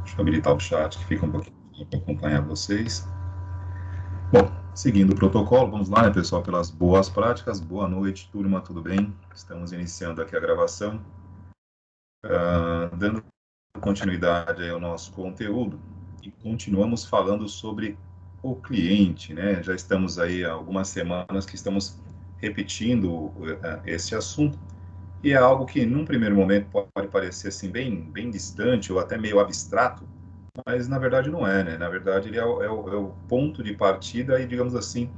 Deixa eu habilitar o chat, que fica um pouquinho para acompanhar vocês. Bom, seguindo o protocolo, vamos lá, né, pessoal, pelas boas práticas. Boa noite, turma, tudo bem? Estamos iniciando aqui a gravação. Dando continuidade aí ao nosso conteúdo, e continuamos falando sobre o cliente, né? Já estamos aí há algumas semanas que estamos repetindo esse assunto, e é algo que, num primeiro momento, pode parecer assim, bem distante ou até meio abstrato, mas na verdade não é, né? Na verdade, ele é o ponto de partida e, digamos assim,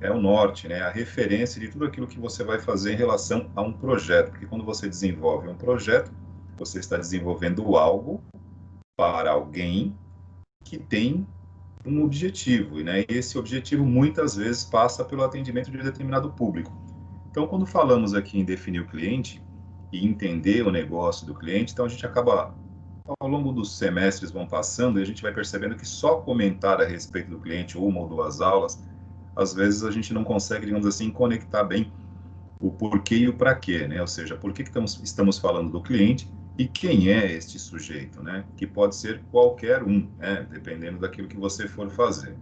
é o norte, né? A referência de tudo aquilo que você vai fazer em relação a um projeto. Porque quando você desenvolve um projeto, você está desenvolvendo algo para alguém que tem um objetivo, né? E esse objetivo muitas vezes passa pelo atendimento de determinado público. Então, quando falamos aqui em definir o cliente e entender o negócio do cliente, então a gente acaba, ao longo dos semestres vão passando, e a gente vai percebendo que só comentar a respeito do cliente, uma ou duas aulas, às vezes a gente não consegue, digamos assim, conectar bem o porquê e o para quê, né? Ou seja, por que estamos falando do cliente e quem é este sujeito, né? Que pode ser qualquer um, né? Dependendo daquilo que você for fazer.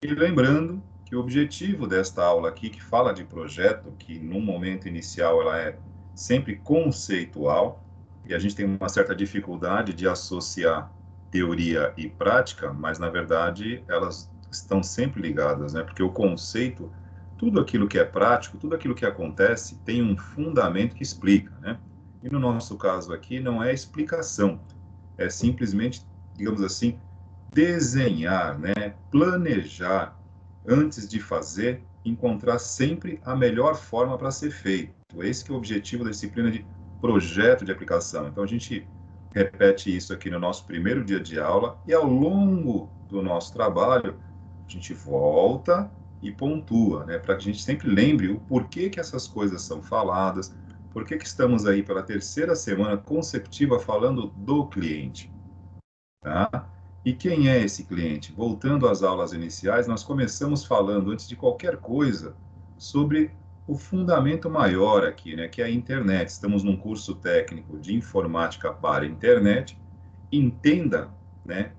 E lembrando que o objetivo desta aula aqui, que fala de projeto, que no momento inicial ela é sempre conceitual, e a gente tem uma certa dificuldade de associar teoria e prática, mas na verdade elas estão sempre ligadas, né? Porque o conceito, tudo aquilo que é prático, tudo aquilo que acontece tem um fundamento que explica, né? E no nosso caso aqui não é explicação, é simplesmente, digamos assim, desenhar, né? Planejar antes de fazer, encontrar sempre a melhor forma para ser feito. Esse que é o objetivo da disciplina de projeto de aplicação. Então a gente repete isso aqui no nosso primeiro dia de aula e ao longo do nosso trabalho a gente volta e pontua, né, para que a gente sempre lembre o porquê que essas coisas são faladas, por que estamos aí pela terceira semana consecutiva falando do cliente, tá? E quem é esse cliente? Voltando às aulas iniciais, nós começamos falando, antes de qualquer coisa, sobre o fundamento maior aqui, né, que é a internet. Estamos num curso técnico de informática para a internet. Entenda, né,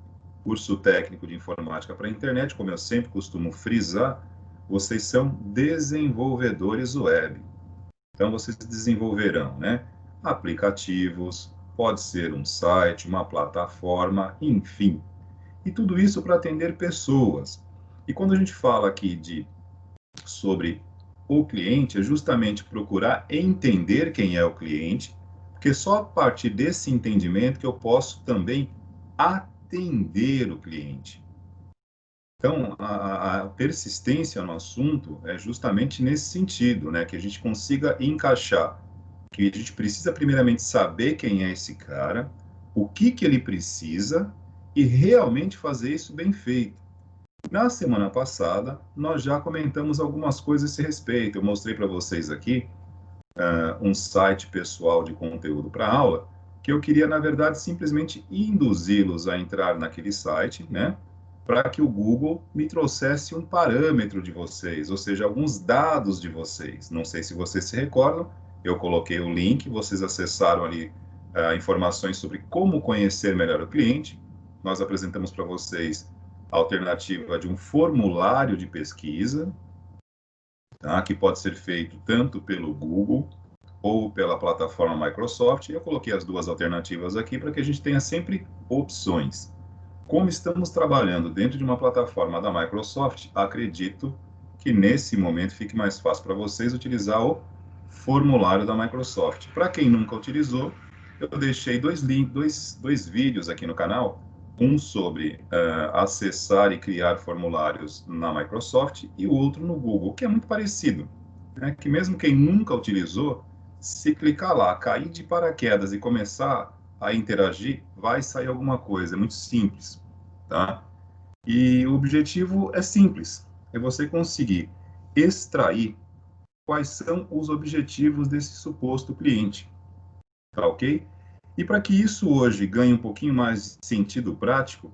curso técnico de informática para a internet, como eu sempre costumo frisar, vocês são desenvolvedores web. Então, vocês desenvolverão, né, aplicativos, pode ser um site, uma plataforma, enfim. E tudo isso para atender pessoas. E quando a gente fala aqui sobre o cliente, é justamente procurar entender quem é o cliente, porque só a partir desse entendimento que eu posso também atender o cliente. Então, a persistência no assunto é justamente nesse sentido, né? Que a gente consiga encaixar, que a gente precisa primeiramente saber quem é esse cara, o que ele precisa e realmente fazer isso bem feito. Na semana passada, nós já comentamos algumas coisas a esse respeito. Eu mostrei para vocês aqui um site pessoal de conteúdo para aula, que eu queria, na verdade, simplesmente induzi-los a entrar naquele site, né? Para que o Google me trouxesse um parâmetro de vocês, ou seja, alguns dados de vocês. Não sei se vocês se recordam, eu coloquei o link, vocês acessaram ali informações sobre como conhecer melhor o cliente. Nós apresentamos para vocês a alternativa de um formulário de pesquisa, tá? Que pode ser feito tanto pelo Google ou pela plataforma Microsoft. Eu coloquei as duas alternativas aqui para que a gente tenha sempre opções. Como estamos trabalhando dentro de uma plataforma da Microsoft, acredito que nesse momento fique mais fácil para vocês utilizar o formulário da Microsoft. Para quem nunca utilizou, eu deixei dois vídeos aqui no canal, um sobre acessar e criar formulários na Microsoft e o outro no Google, que é muito parecido, né? Que mesmo quem nunca utilizou, se clicar lá, cair de paraquedas e começar a interagir, vai sair alguma coisa, é muito simples, tá? E o objetivo é simples, é você conseguir extrair quais são os objetivos desse suposto cliente, tá ok? E para que isso hoje ganhe um pouquinho mais de sentido prático,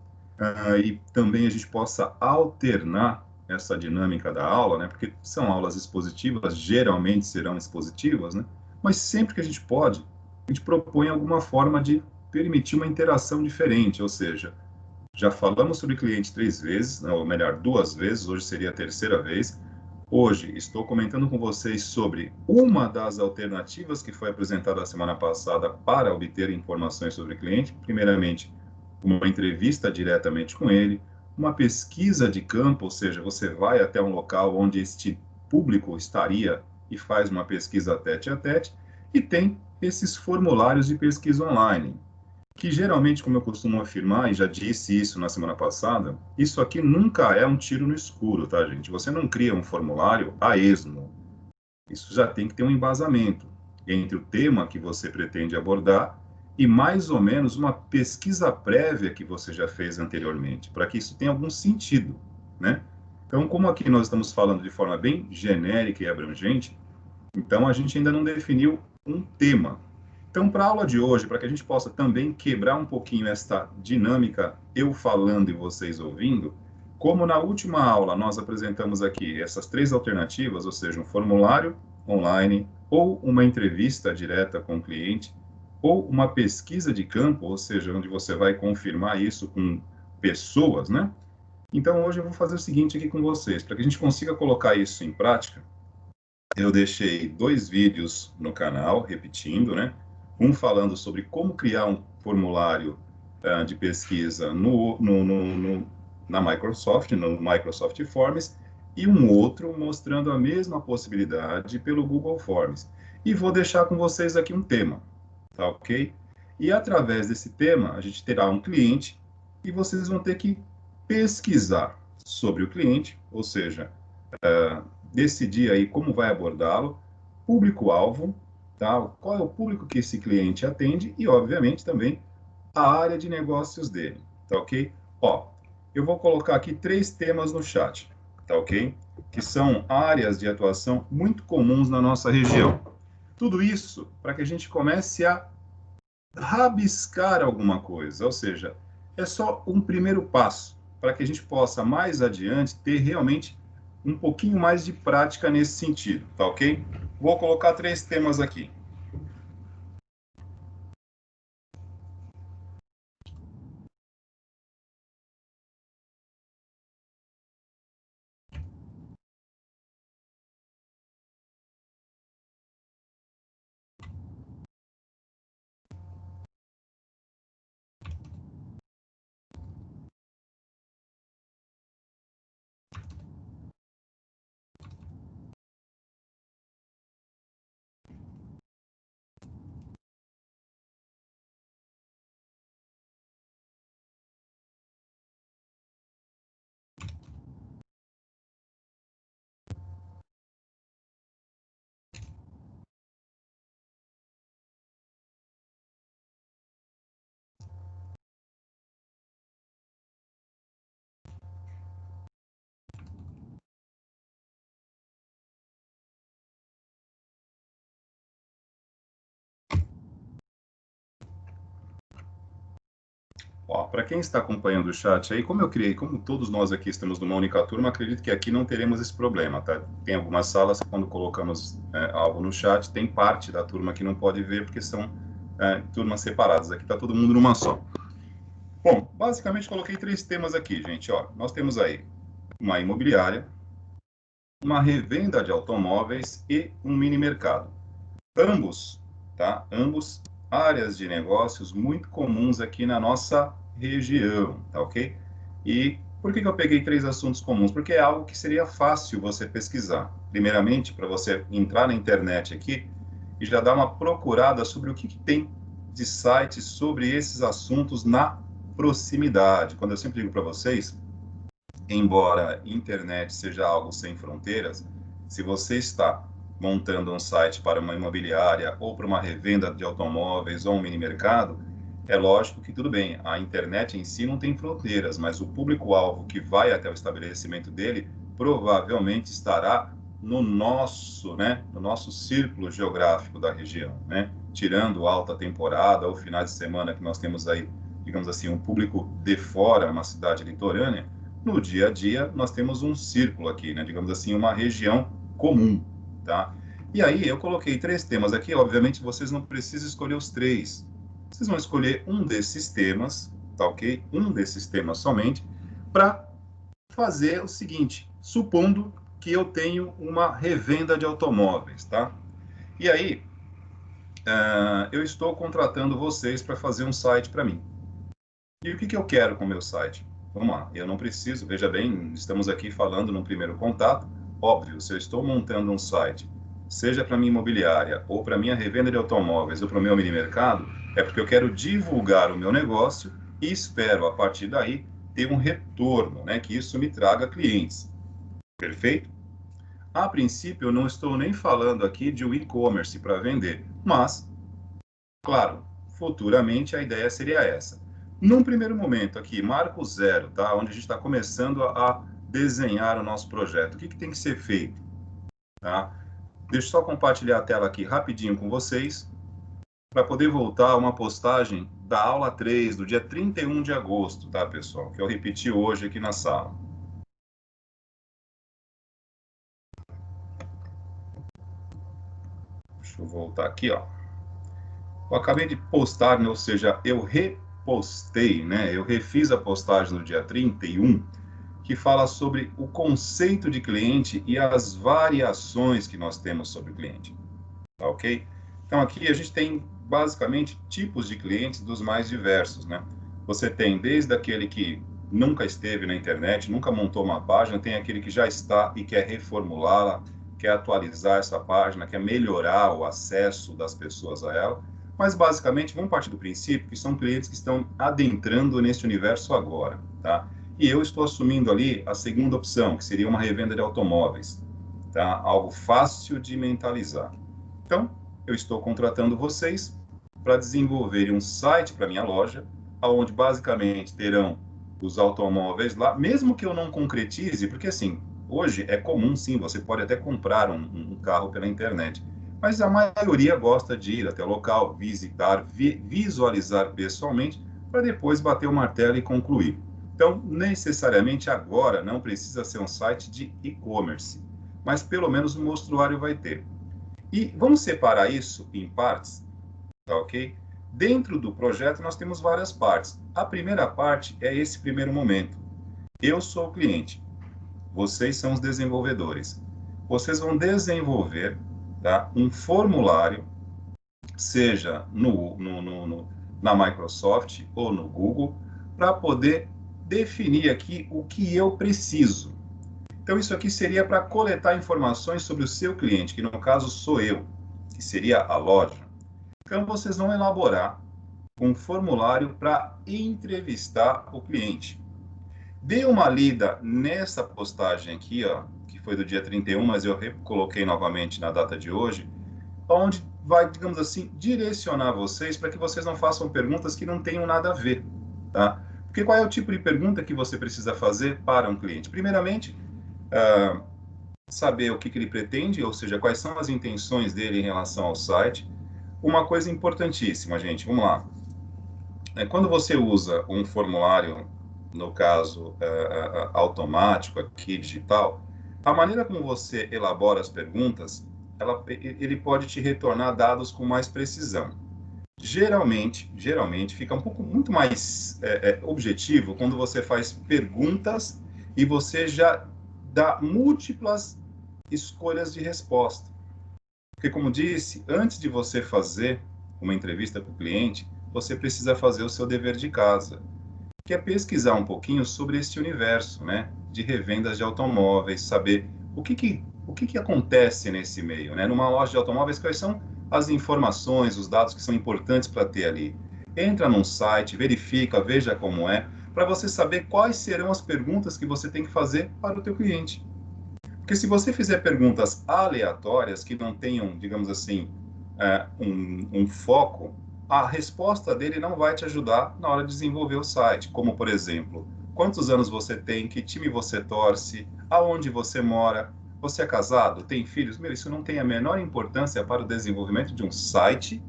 e também a gente possa alternar essa dinâmica da aula, né? Porque são aulas expositivas, geralmente serão expositivas, né? Mas sempre que a gente pode, a gente propõe alguma forma de permitir uma interação diferente, ou seja, Já falamos sobre cliente 3 vezes, ou melhor, 2 vezes, hoje seria a terceira vez. Hoje estou comentando com vocês sobre uma das alternativas que foi apresentada a semana passada para obter informações sobre o cliente. Primeiramente, uma entrevista diretamente com ele, uma pesquisa de campo, ou seja, você vai até um local onde este público estaria e faz uma pesquisa tete a tete, e tem esses formulários de pesquisa online, que geralmente, como eu costumo afirmar, e já disse isso na semana passada, isso aqui nunca é um tiro no escuro, tá, gente? Você não cria um formulário a esmo. Isso já tem que ter um embasamento entre o tema que você pretende abordar e mais ou menos uma pesquisa prévia que você já fez anteriormente, para que isso tenha algum sentido, né? Então, como aqui nós estamos falando de forma bem genérica e abrangente, então a gente ainda não definiu um tema. Então, para a aula de hoje, para que a gente possa também quebrar um pouquinho esta dinâmica, eu falando e vocês ouvindo, como na última aula nós apresentamos aqui essas três alternativas, ou seja, um formulário online, ou uma entrevista direta com o cliente, ou uma pesquisa de campo, ou seja, onde você vai confirmar isso com pessoas, né? Então, hoje eu vou fazer o seguinte aqui com vocês, para que a gente consiga colocar isso em prática. Eu deixei 2 vídeos no canal, repetindo, né? Um falando sobre como criar um formulário de pesquisa na Microsoft, no Microsoft Forms, e um outro mostrando a mesma possibilidade pelo Google Forms. E vou deixar com vocês aqui um tema, tá ok? E através desse tema, a gente terá um cliente e vocês vão ter que pesquisar sobre o cliente, ou seja, decidir aí como vai abordá-lo, público-alvo, tá? Qual é o público que esse cliente atende e, obviamente, também a área de negócios dele, tá ok? Ó, eu vou colocar aqui 3 temas no chat, tá ok? Que são áreas de atuação muito comuns na nossa região. Tudo isso para que a gente comece a rabiscar alguma coisa, ou seja, é só um primeiro passo para que a gente possa mais adiante ter realmente um pouquinho mais de prática nesse sentido, tá ok? Vou colocar 3 temas aqui. Para quem está acompanhando o chat aí, como eu criei, como todos nós aqui estamos numa única turma, acredito que aqui não teremos esse problema, tá? Tem algumas salas que quando colocamos algo no chat, tem parte da turma que não pode ver porque são turmas separadas. Aqui está todo mundo numa só. Bom, basicamente coloquei 3 temas aqui, gente. Ó, nós temos aí uma imobiliária, uma revenda de automóveis e um mini mercado. Ambos, tá? Ambos áreas de negócios muito comuns aqui na nossa região, tá ok? E por que eu peguei 3 assuntos comuns? Porque é algo que seria fácil você pesquisar. Primeiramente, para você entrar na internet aqui e já dar uma procurada sobre o que tem de sites sobre esses assuntos na proximidade. Quando eu sempre digo para vocês, embora internet seja algo sem fronteiras, se você está montando um site para uma imobiliária ou para uma revenda de automóveis ou um mini mercado, é lógico que tudo bem, a internet em si não tem fronteiras, mas o público-alvo que vai até o estabelecimento dele provavelmente estará no nosso círculo geográfico da região, né? Tirando alta temporada ou finais de semana que nós temos aí, digamos assim, um público de fora, uma cidade litorânea, no dia a dia nós temos um círculo aqui, né? Digamos assim, uma região comum, tá? E aí eu coloquei 3 temas aqui, obviamente vocês não precisam escolher os 3. Vocês vão escolher um desses temas, tá ok? Um desses temas somente, para fazer o seguinte, supondo que eu tenho uma revenda de automóveis, tá? E aí, eu estou contratando vocês para fazer um site para mim. E o que eu quero com o meu site? Vamos lá, eu não preciso, veja bem, estamos aqui falando no primeiro contato, óbvio, se eu estou montando um site, seja para minha imobiliária, ou para minha revenda de automóveis, ou para o meu mini mercado, é porque eu quero divulgar o meu negócio e espero, a partir daí, ter um retorno, né, que isso me traga clientes. Perfeito? A princípio, eu não estou nem falando aqui de um e-commerce para vender, mas, claro, futuramente a ideia seria essa. Num primeiro momento aqui, marco zero, tá? Onde a gente está começando a desenhar o nosso projeto. O que tem que ser feito? Tá? Deixa eu só compartilhar a tela aqui rapidinho com vocês, para poder voltar a uma postagem da aula 3, do dia 31 de agosto, tá, pessoal? Que eu repeti hoje aqui na sala. Deixa eu voltar aqui, ó. Eu acabei de postar, né, ou seja, eu repostei, né? Eu refiz a postagem no dia 31, que fala sobre o conceito de cliente e as variações que nós temos sobre o cliente, tá ok? Então aqui a gente tem basicamente tipos de clientes dos mais diversos, né? Você tem desde aquele que nunca esteve na internet, nunca montou uma página, tem aquele que já está e quer reformulá-la, quer atualizar essa página, quer melhorar o acesso das pessoas a ela. Mas basicamente vamos partir do princípio que são clientes que estão adentrando nesse universo agora, tá? E eu estou assumindo ali a segunda opção, que seria uma revenda de automóveis, tá? Algo fácil de mentalizar. Então, eu estou contratando vocês para desenvolverem um site para minha loja, onde basicamente terão os automóveis lá, mesmo que eu não concretize, porque assim, hoje é comum sim, você pode até comprar um carro pela internet, mas a maioria gosta de ir até o local, visitar, visualizar pessoalmente, para depois bater o martelo e concluir. Então, necessariamente agora não precisa ser um site de e-commerce, mas pelo menos o mostruário vai ter. E vamos separar isso em partes, tá ok? Dentro do projeto nós temos várias partes. A primeira parte é esse primeiro momento. Eu sou o cliente, vocês são os desenvolvedores. Vocês vão desenvolver, tá, um formulário, seja na Microsoft ou no Google, para poder definir aqui o que eu preciso. Então, isso aqui seria para coletar informações sobre o seu cliente, que no caso sou eu, que seria a loja. Então, vocês vão elaborar um formulário para entrevistar o cliente. Dê uma lida nessa postagem aqui, ó, que foi do dia 31, mas eu coloquei novamente na data de hoje, onde vai, digamos assim, direcionar vocês para que vocês não façam perguntas que não tenham nada a ver, tá? Porque qual é o tipo de pergunta que você precisa fazer para um cliente? Primeiramente, saber o que ele pretende, ou seja, quais são as intenções dele em relação ao site. Uma coisa importantíssima, gente, vamos lá. Quando você usa um formulário, no caso automático, aqui digital, a maneira como você elabora as perguntas, ele pode te retornar dados com mais precisão. Geralmente fica um pouco muito mais objetivo quando você faz perguntas e você já dá múltiplas escolhas de resposta. Porque, como disse, antes de você fazer uma entrevista para o cliente, você precisa fazer o seu dever de casa, que é pesquisar um pouquinho sobre este universo, né, de revendas de automóveis, saber o que acontece nesse meio, né? Numa loja de automóveis, quais são as informações, os dados que são importantes para ter ali. Entra num site, verifica, veja como é, para você saber quais serão as perguntas que você tem que fazer para o teu cliente. Porque se você fizer perguntas aleatórias que não tenham, digamos assim, um foco, a resposta dele não vai te ajudar na hora de desenvolver o site. Como, por exemplo, quantos anos você tem, que time você torce, aonde você mora, você é casado, tem filhos? Meu, isso não tem a menor importância para o desenvolvimento de um site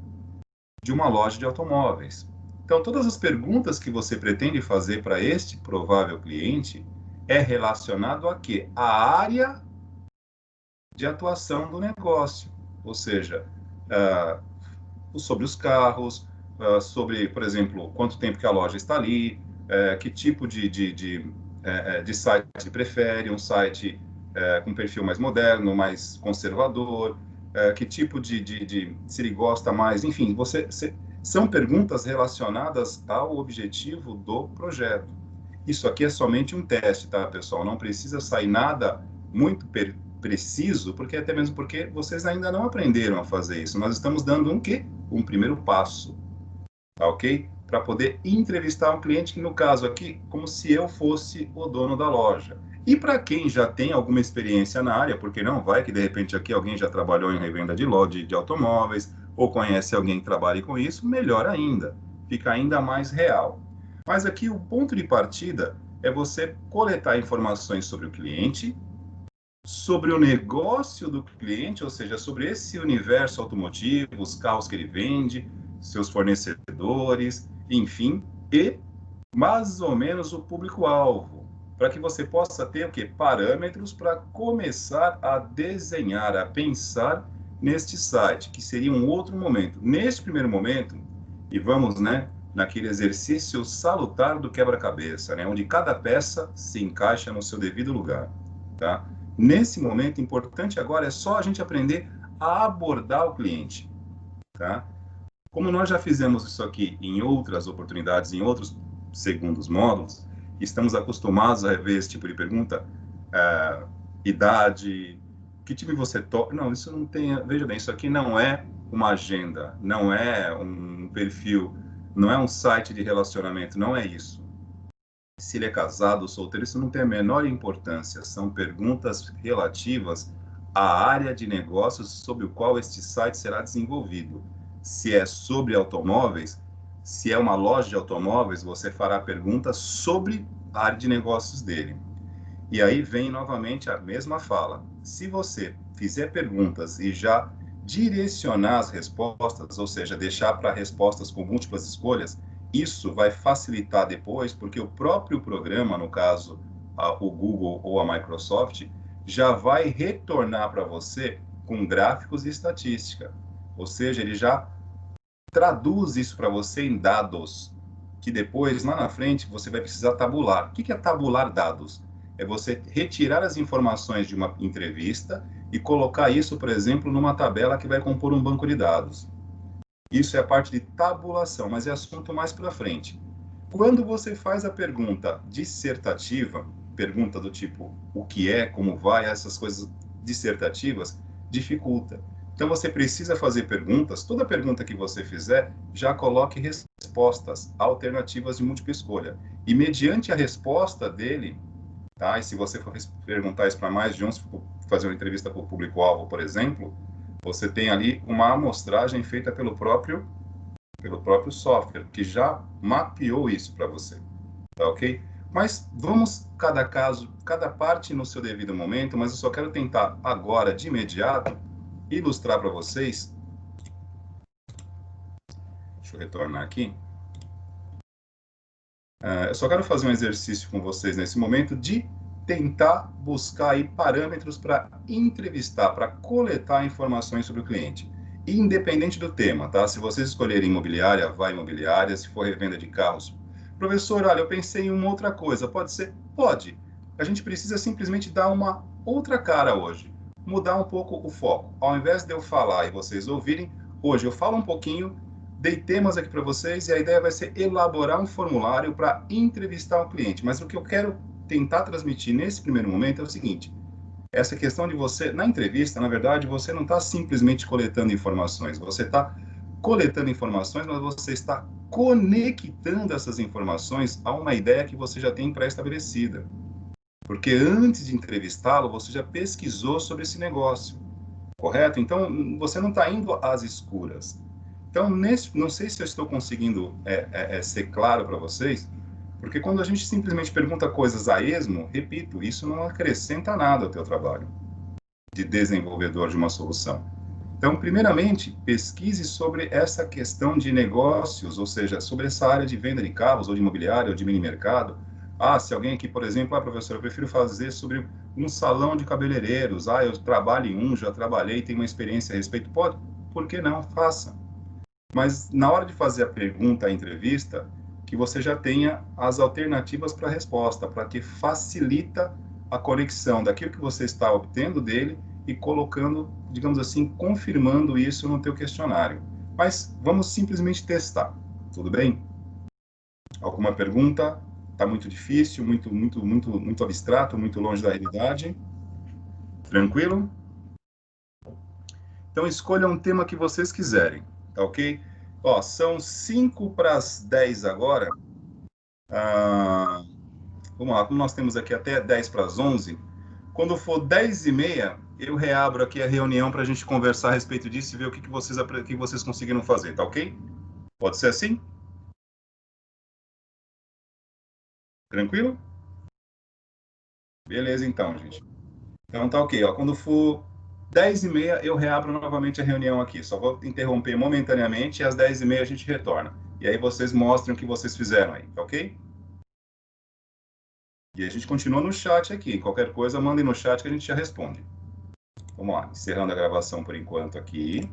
de uma loja de automóveis. Então, todas as perguntas que você pretende fazer para este provável cliente é relacionado a quê? A área de atuação do negócio, ou seja, sobre os carros, sobre, por exemplo, quanto tempo que a loja está ali, que tipo de site ele prefere, um site com perfil mais moderno, mais conservador, que tipo se ele gosta mais, enfim, são perguntas relacionadas ao objetivo do projeto. Isso aqui é somente um teste, tá, pessoal? Não precisa sair nada muito preciso, porque até mesmo porque vocês ainda não aprenderam a fazer isso. Nós estamos dando um quê? Um primeiro passo, tá ok? Para poder entrevistar um cliente, que no caso aqui, como se eu fosse o dono da loja. E para quem já tem alguma experiência na área, porque não vai que de repente aqui alguém já trabalhou em revenda de loja de automóveis, ou conhece alguém que trabalhe com isso, melhor ainda, fica ainda mais real. Mas aqui o ponto de partida é você coletar informações sobre o cliente, sobre o negócio do cliente, ou seja, sobre esse universo automotivo, os carros que ele vende, seus fornecedores, enfim, e mais ou menos o público-alvo, para que você possa ter o quê? Parâmetros para começar a desenhar, a pensar neste site, que seria um outro momento. Neste primeiro momento, e vamos, né, naquele exercício salutar do quebra-cabeça, né, onde cada peça se encaixa no seu devido lugar, tá? Nesse momento, importante agora é só a gente aprender a abordar o cliente, tá? Como nós já fizemos isso aqui em outras oportunidades, em outros segundos módulos, estamos acostumados a ver esse tipo de pergunta, idade, que time você toca? Não, isso não tem, veja bem, isso aqui não é uma agenda, não é um perfil, não é um site de relacionamento, não é isso. Se ele é casado ou solteiro, isso não tem a menor importância. São perguntas relativas à área de negócios sobre o qual este site será desenvolvido. Se é sobre automóveis, se é uma loja de automóveis, você fará perguntas sobre a área de negócios dele. E aí vem novamente a mesma fala. Se você fizer perguntas e já direcionar as respostas, ou seja, deixar para respostas com múltiplas escolhas, isso vai facilitar depois, porque o próprio programa, no caso, o Google ou a Microsoft, já vai retornar para você com gráficos e estatística. Ou seja, ele já traduz isso para você em dados, que depois, lá na frente, você vai precisar tabular. O que é tabular dados? É você retirar as informações de uma entrevista e colocar isso, por exemplo, numa tabela que vai compor um banco de dados. Isso é a parte de tabulação, mas é assunto mais para frente. Quando você faz a pergunta dissertativa, pergunta do tipo o que é, como vai, essas coisas dissertativas, dificulta. Então você precisa fazer perguntas, toda pergunta que você fizer, já coloque respostas alternativas de múltipla escolha. E mediante a resposta dele, tá? E se você for perguntar isso para mais de um, se for fazer uma entrevista para o público-alvo, por exemplo, você tem ali uma amostragem feita pelo próprio software, que já mapeou isso para você, tá ok? Mas vamos cada caso, cada parte no seu devido momento, mas eu só quero tentar agora, de imediato, ilustrar para vocês. Deixa eu retornar aqui. Eu só quero fazer um exercício com vocês nesse momento de tentar buscar aí parâmetros para entrevistar, para coletar informações sobre o cliente. Independente do tema, tá? Se vocês escolherem imobiliária, vai imobiliária. Se for revenda de carros, professor, olha, eu pensei em uma outra coisa. Pode ser? Pode. A gente precisa simplesmente dar uma outra cara hoje. Mudar um pouco o foco. Ao invés de eu falar e vocês ouvirem, hoje eu falo um pouquinho, dei temas aqui para vocês e a ideia vai ser elaborar um formulário para entrevistar o cliente. Mas o que eu quero tentar transmitir nesse primeiro momento é o seguinte: essa questão de você, na entrevista, na verdade, você não está simplesmente coletando informações, você está coletando informações, mas você está conectando essas informações a uma ideia que você já tem pré-estabelecida. Porque antes de entrevistá-lo, você já pesquisou sobre esse negócio, correto? Então, você não está indo às escuras. Então, não sei se eu estou conseguindo ser claro para vocês, porque quando a gente simplesmente pergunta coisas a esmo, repito, isso não acrescenta nada ao teu trabalho de desenvolvedor de uma solução. Então, primeiramente, pesquise sobre essa questão de negócios, ou seja, sobre essa área de venda de carros, ou de imobiliário, ou de mini mercado. Se alguém aqui, por exemplo, professor, eu prefiro fazer sobre um salão de cabeleireiros. Eu trabalho em um, já trabalhei, tenho uma experiência a respeito. Pode, por que não? Faça. mas na hora de fazer a pergunta, a entrevista, que você já tenha as alternativas para a resposta, para que facilita a conexão daquilo que você está obtendo dele e colocando, digamos assim, confirmando isso no teu questionário. Mas vamos simplesmente testar, tudo bem? Alguma pergunta? Está muito difícil, muito abstrato, muito longe da realidade? Tranquilo? Então escolha um tema que vocês quiserem, tá ok? Ó, são 5 para as 10 agora. Ah, vamos lá, como nós temos aqui até 10 para as 11, quando for 10 e meia, eu reabro aqui a reunião para a gente conversar a respeito disso e ver o que vocês conseguiram fazer, tá ok? Pode ser assim? Tranquilo? Beleza, então, gente. Então tá ok, ó. Quando for 10 e meia, eu reabro novamente a reunião aqui. Só vou interromper momentaneamente e às 10 e meia a gente retorna. E aí vocês mostram o que vocês fizeram aí, tá ok? E a gente continua no chat aqui. Qualquer coisa, mandem no chat que a gente já responde. Vamos lá, encerrando a gravação por enquanto aqui.